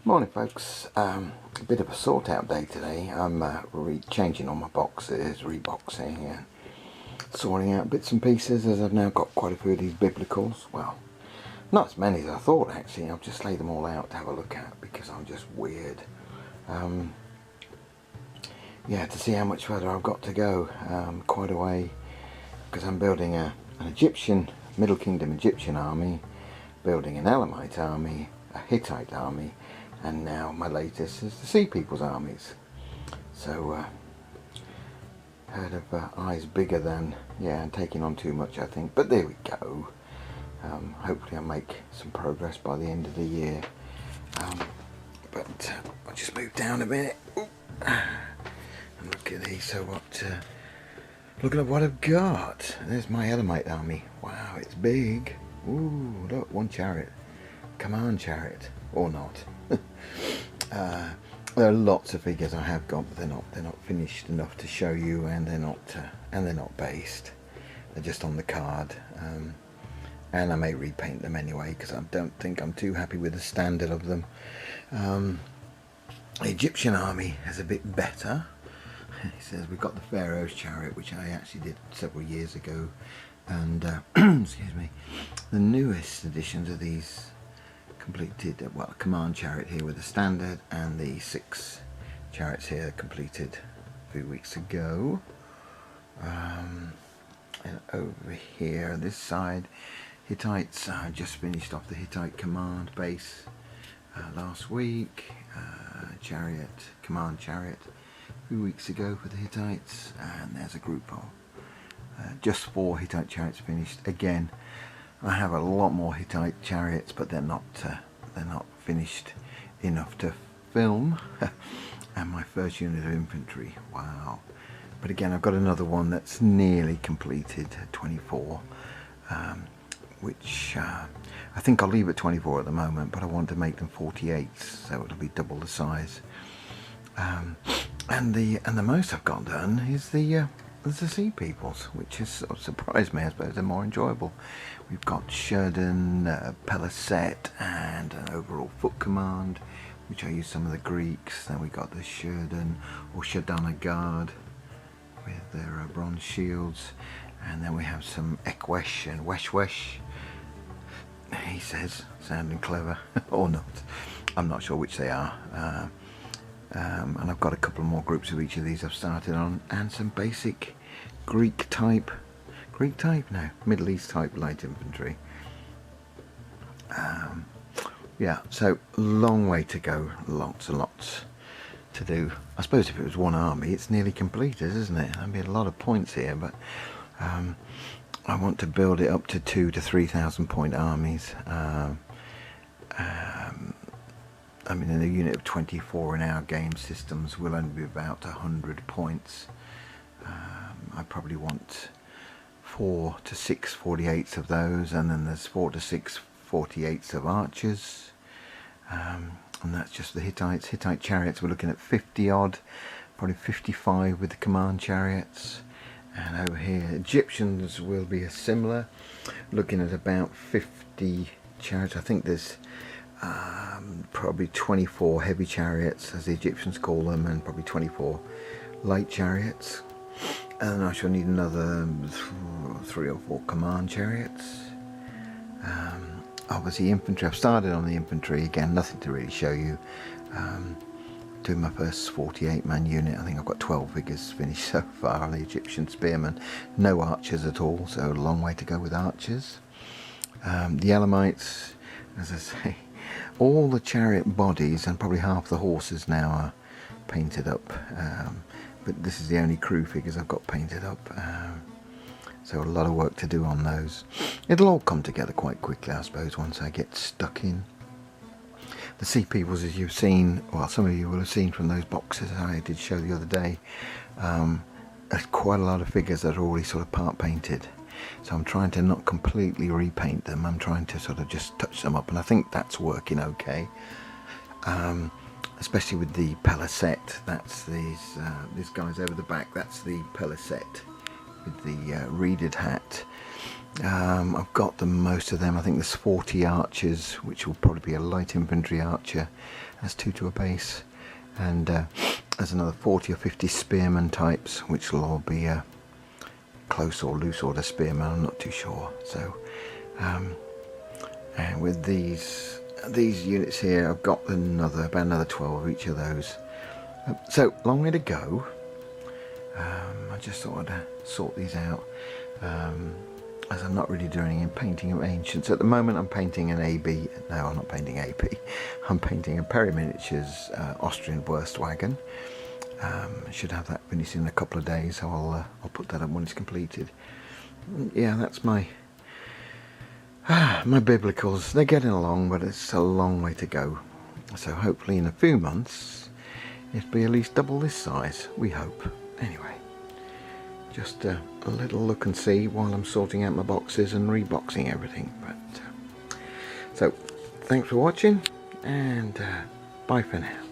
Morning folks, a bit of a sort out day today. I'm changing all my boxes, reboxing and sorting out bits and pieces, as I've now got quite a few of these biblicals. Well, not as many as I thought actually. I've just laid them all out to have a look at because I'm just weird. Yeah, to see how much further I've got to go, quite a way, because I'm building an Egyptian, Middle Kingdom Egyptian army, building an Elamite army, a Hittite army, and now my latest is the Sea People's armies. So heard of eyes bigger than, yeah, and taking on too much I think, but there we go. Hopefully I'll make some progress by the end of the year. But I'll just move down a minute. Ooh. And look at these. So looking at what I've got. There's my Elamite army. Wow, it's big. Ooh, look, one chariot, command chariot, or not. There are lots of figures I have got, but they're not finished enough to show you, and they're not based. They're just on the card, and I may repaint them anyway because I don't think I'm too happy with the standard of them. The Egyptian army is a bit better. It says we've got the Pharaoh's chariot, which I actually did several years ago, and excuse me, the newest editions of these completed, well, a command chariot here with the standard, and the 6 chariots here completed a few weeks ago. And over here this side, Hittites, just finished off the Hittite command base last week. Chariot, command chariot, a few weeks ago for the Hittites, and there's a group of just 4 Hittite chariots finished. Again, I have a lot more Hittite chariots, but they're not finished enough to film. And my first unit of infantry, wow. But again, I've got another one that's nearly completed, 24, which I think I'll leave at 24 at the moment, but I want to make them 48s, so it'll be double the size. And the most I've got done is the Sea Peoples, which has sort of surprised me. I suppose they're more enjoyable. We've got Sheridan, Peliset, and an overall foot command, which I use some of the Greeks. Then we got the Sheridan or Shadana Guard with their bronze shields, and then we have some Ekwesh and Weshwesh. He says, sounding clever or not. I'm not sure which they are. And I've got a couple more groups of each of these I've started on, and some basic Middle East type light infantry. Yeah, so long way to go, lots and lots to do. I suppose if it was one army, it's nearly completed, isn't it? There'd be a lot of points here, but I want to build it up to 2,000 to 3,000 point armies. I mean, in a unit of 24 in our game systems will only be about 100 points. I probably want 4 to 6 48s of those, and then there's 4 to 6 48s of archers, and that's just the Hittites. Hittite chariots, we're looking at 50 odd, probably 55 with the command chariots. And over here Egyptians will be a similar, looking at about 50 chariots. I think there's probably 24 heavy chariots, as the Egyptians call them, and probably 24 light chariots. And I shall need another 3 or 4 command chariots. Obviously infantry, I've started on the infantry, again nothing to really show you. Doing my first 48-man unit. I think I've got 12 figures finished so far on the Egyptian spearmen. No archers at all, so a long way to go with archers. The Elamites, as I say, all the chariot bodies and probably half the horses now are painted up, but this is the only crew figures I've got painted up, so a lot of work to do on those. It'll all come together quite quickly, I suppose, once I get stuck in. The Sea Peoples, as you've seen, well, some of you will have seen from those boxes I did show the other day, there's quite a lot of figures that are already sort of part painted. So I'm trying to not completely repaint them. I'm trying to sort of just touch them up, and I think that's working okay. Especially with the Peliset. That's these guys over the back. That's the Peliset with the reeded hat. I've got most of them. I think there's 40 archers, which will probably be a light infantry archer. That's 2 to a base, and there's another 40 or 50 spearmen types, which will all be close or loose order spearmen. I'm not too sure. So, and with these units here, I've got about another 12 of each of those. So long way to go. I just thought I'd sort these out. As I'm not really doing any painting of ancients at the moment. I'm painting an AB. No, I'm not painting AP. I'm painting a Peri-Miniatures Austrian Wurst Wagon. I should have that finished in a couple of days, so I'll put that up when it's completed. Yeah, that's my biblicals. They're getting along, but it's a long way to go. So hopefully in a few months it'll be at least double this size, we hope. Anyway, just a little look and see while I'm sorting out my boxes and reboxing everything. But so thanks for watching, and bye for now.